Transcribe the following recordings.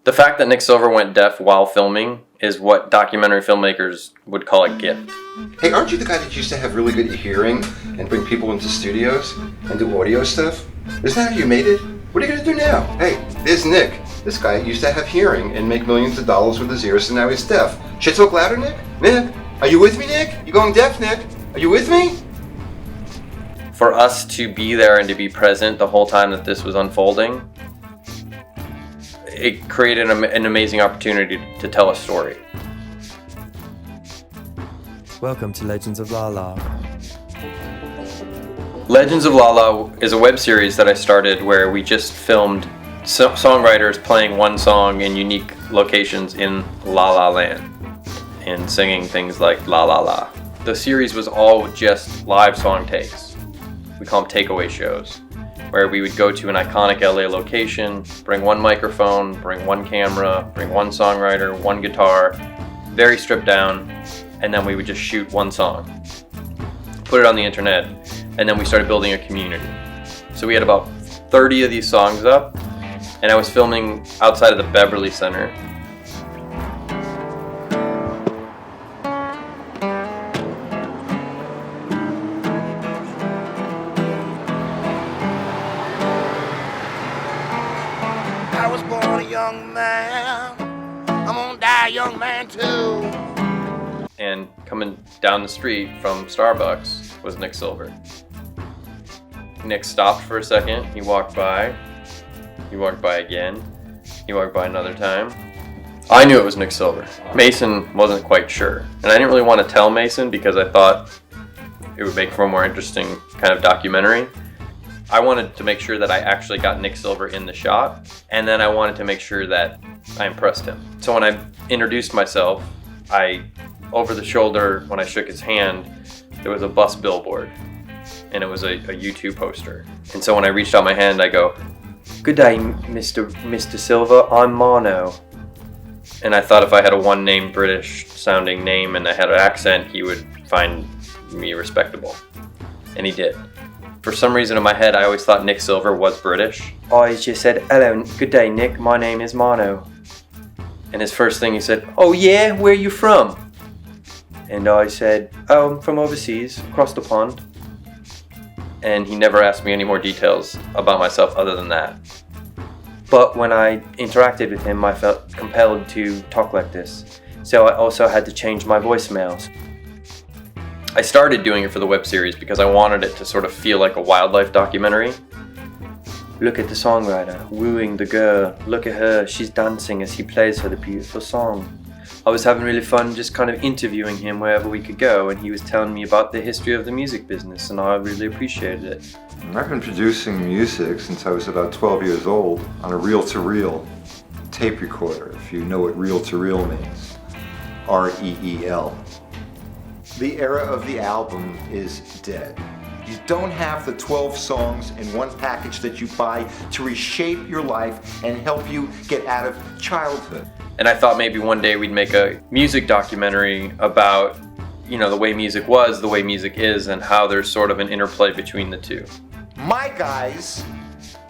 The fact that Nick Silver went deaf while filming is what documentary filmmakers would call a gift. Hey, aren't you the guy that used to have really good hearing and bring people into studios and do audio stuff? Isn't that how you made it? What are you gonna do now? Hey, there's Nick. This guy used to have hearing and make millions of dollars with his ears, and now he's deaf. Should I talk louder, Nick? Nick, are you with me, Nick? You going deaf, Nick? Are you with me? For us to be there and to be present the whole time that this was unfolding, it created an amazing opportunity to tell a story. Welcome to Legends of Lala. Legends of Lala is a web series that I started where we just filmed songwriters playing one song in unique locations in La La Land and singing things like La La La. The series was all just live song takes. We call them takeaway shows, where we would go to an iconic LA location, bring one microphone, bring one camera, bring one songwriter, one guitar, very stripped down, and then we would just shoot one song, put it on the internet, and then we started building a community. So we had about 30 of these songs up, and I was filming outside of the Beverly Center. I was born a young man, I'm gonna die a young man too. And coming down the street from Starbucks was Nick Silver. Nick stopped for a second, he walked by again, he walked by another time. I knew it was Nick Silver. Mason wasn't quite sure. And I didn't really want to tell Mason because I thought it would make for a more interesting kind of documentary. I wanted to make sure that I actually got Nick Silver in the shot, and then I wanted to make sure that I impressed him. So when I introduced myself, over the shoulder, when I shook his hand, there was a bus billboard, and it was a U2 poster. And so when I reached out my hand, I go, "Good day, Mr. Silver, I'm Mono." And I thought if I had a one-name British sounding name and I had an accent, he would find me respectable. And he did. For some reason in my head, I always thought Nick Silver was British. I just said, "Hello, good day, Nick, my name is Mono." And his first thing he said, "Oh yeah, where you from?" And I said, "Oh, I'm from overseas, across the pond." And he never asked me any more details about myself other than that. But when I interacted with him, I felt compelled to talk like this. So I also had to change my voicemails. I started doing it for the web series because I wanted it to sort of feel like a wildlife documentary. Look at the songwriter, wooing the girl. Look at her, she's dancing as he plays her the beautiful song. I was having really fun just kind of interviewing him wherever we could go, and he was telling me about the history of the music business, and I really appreciated it. I've been producing music since I was about 12 years old on a reel-to-reel tape recorder, if you know what reel-to-reel means. R-E-E-L. The era of the album is dead. You don't have the 12 songs in one package that you buy to reshape your life and help you get out of childhood. And I thought maybe one day we'd make a music documentary about, the way music was, the way music is, and how there's sort of an interplay between the two. My guys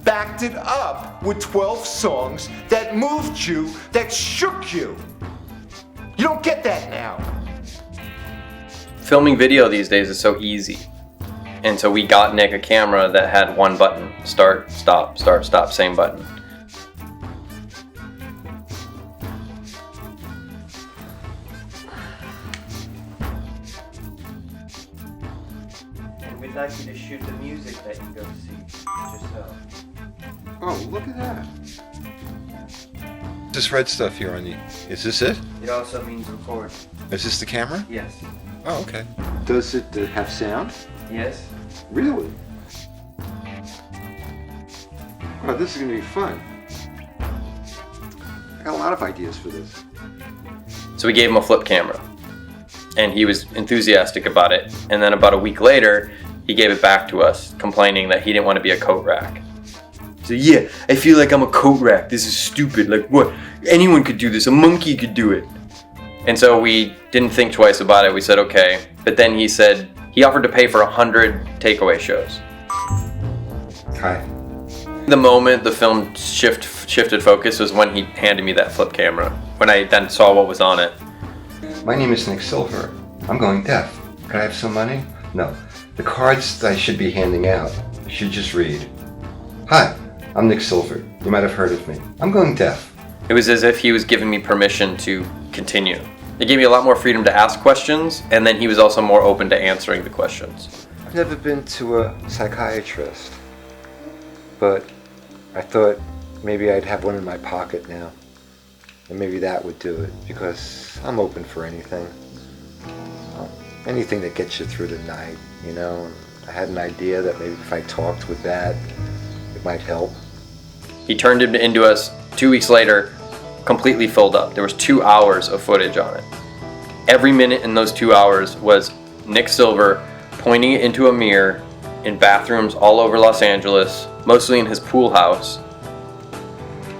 backed it up with 12 songs that moved you, that shook you. You don't get that now. Filming video these days is so easy. And so we got Nick a camera that had one button. Start, stop, same button. And we'd like you to shoot the music that you go see yourself. Oh, look at that. This red stuff here on the, is this it? It also means record. Is this the camera? Yes. Oh, okay. Does it have sound? Yes. Really? Wow, this is gonna be fun. I got a lot of ideas for this. So we gave him a flip camera, and he was enthusiastic about it. And then about a week later, he gave it back to us, complaining that he didn't want to be a coat rack. So yeah, I feel like I'm a coat rack. This is stupid. Like what? Anyone could do this. A monkey could do it. And so we didn't think twice about it. We said okay. But then he said he offered to pay for 100 takeaway shows. Hi. The moment the film shift shifted focus was when he handed me that flip camera, when I then saw what was on it. My name is Nick Silver. I'm going deaf. Could I have some money? No. The cards that I should be handing out, you should just read. Hi, I'm Nick Silver. You might have heard of me. I'm going deaf. It was as if he was giving me permission to continue. It gave me a lot more freedom to ask questions, and then he was also more open to answering the questions. I've never been to a psychiatrist, but I thought maybe I'd have one in my pocket now. And maybe that would do it, because I'm open for anything. Anything that gets you through the night, you know. I had an idea that maybe if I talked with that, it might help. He turned it into us 2 weeks later, completely filled up. There was 2 hours of footage on it. Every minute in those 2 hours was Nick Silver pointing it into a mirror in bathrooms all over Los Angeles, mostly in his pool house,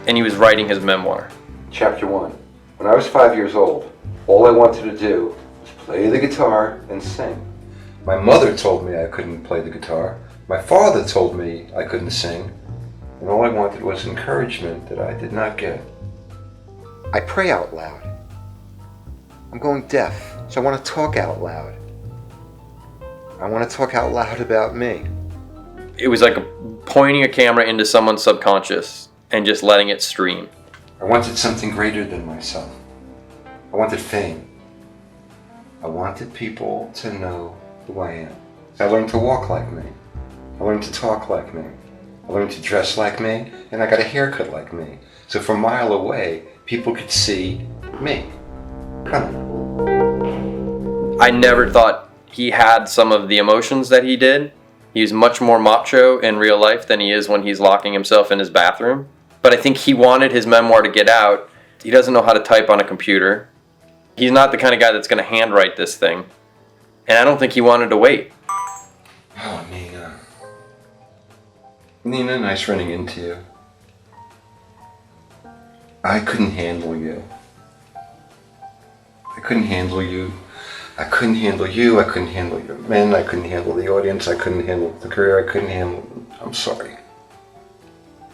and he was writing his memoir. Chapter 1. When I was 5 years old, all I wanted to do was play the guitar and sing. My mother told me I couldn't play the guitar. My father told me I couldn't sing. And all I wanted was encouragement that I did not get. I pray out loud. I'm going deaf, so I want to talk out loud. I want to talk out loud about me. It was like pointing a camera into someone's subconscious and just letting it stream. I wanted something greater than myself. I wanted fame. I wanted people to know who I am. I learned to walk like me. I learned to talk like me. I learned to dress like me, and I got a haircut like me. So from a mile away, people could see me. Come on. I never thought he had some of the emotions that he did. He's much more macho in real life than he is when he's locking himself in his bathroom. But I think he wanted his memoir to get out. He doesn't know how to type on a computer. He's not the kind of guy that's going to handwrite this thing. And I don't think he wanted to wait. Oh, Nina. Nina, nice running into you. I couldn't handle you. I couldn't handle you. I couldn't handle you. I couldn't handle your men. I couldn't handle the audience. I couldn't handle the career. I couldn't handle... I'm sorry.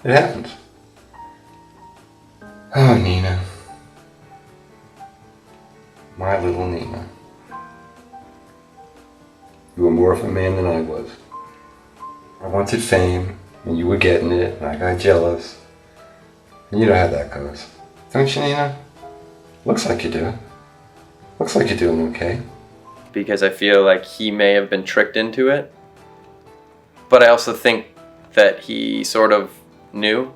It happens. Oh, Nina. My little Nina. You were more of a man than I was. I wanted fame, and you were getting it, and I got jealous. And you know how that goes. Don't you, Nina? Looks like you do. Looks like you're doing okay. Because I feel like he may have been tricked into it. But I also think that he sort of knew.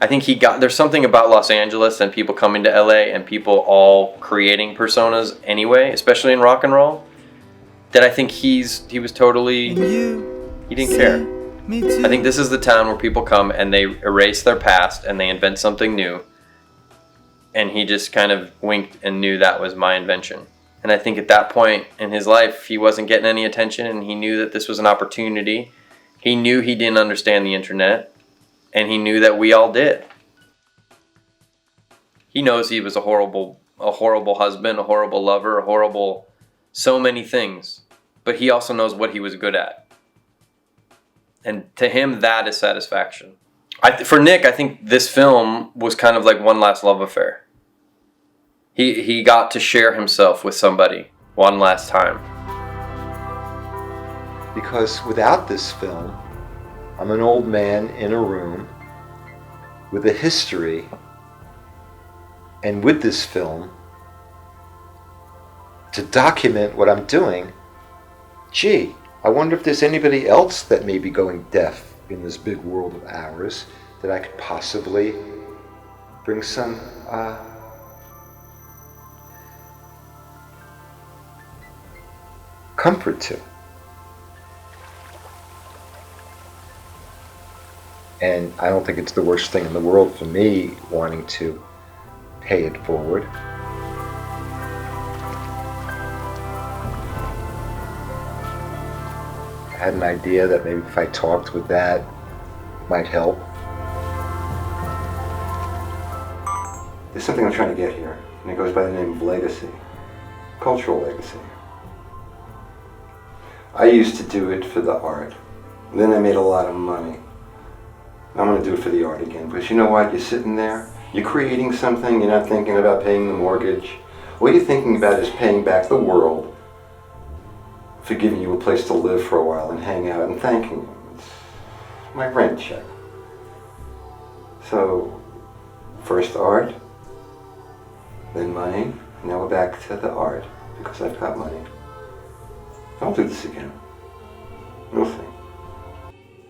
I think there's something about Los Angeles and people coming to LA and people all creating personas anyway, especially in rock and roll, that I think he was totally, he didn't care. I think this is the town where people come and they erase their past and they invent something new. And he just kind of winked and knew that was my invention. And I think at that point in his life, he wasn't getting any attention and he knew that this was an opportunity. He knew he didn't understand the internet. And he knew that we all did. He knows he was a horrible husband, a horrible lover, so many things. But he also knows what he was good at. And to him, that is satisfaction. For Nick, I think this film was kind of like one last love affair. He got to share himself with somebody one last time. Because without this film, I'm an old man in a room with a history, and with this film, to document what I'm doing, gee, I wonder if there's anybody else that may be going deaf in this big world of ours that I could possibly bring some comfort to. And I don't think it's the worst thing in the world for me wanting to pay it forward. I had an idea that maybe if I talked with that, it might help. There's something I'm trying to get here, and it goes by the name of legacy, cultural legacy. I used to do it for the art. Then I made a lot of money. I'm gonna do it for the art again, because you know what? You're sitting there, you're creating something, you're not thinking about paying the mortgage. All you're thinking about is paying back the world for giving you a place to live for a while and hang out and thanking you. It's my rent check. So, first art, then money, now we're back to the art, because I've got money. I'll do this again. We'll see.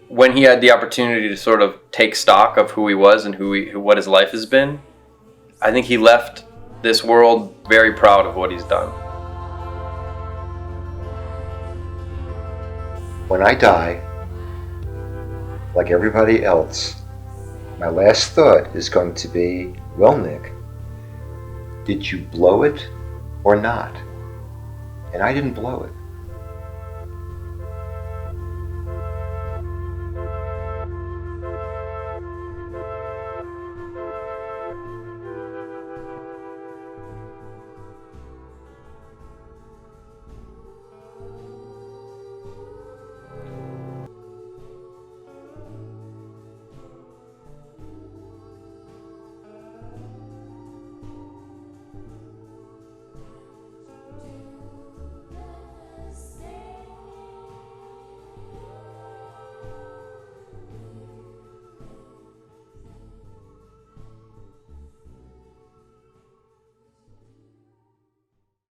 When he had the opportunity to sort of take stock of who he was and what his life has been, I think he left this world very proud of what he's done. When I die, like everybody else, my last thought is going to be, well, Nick, did you blow it or not? And I didn't blow it.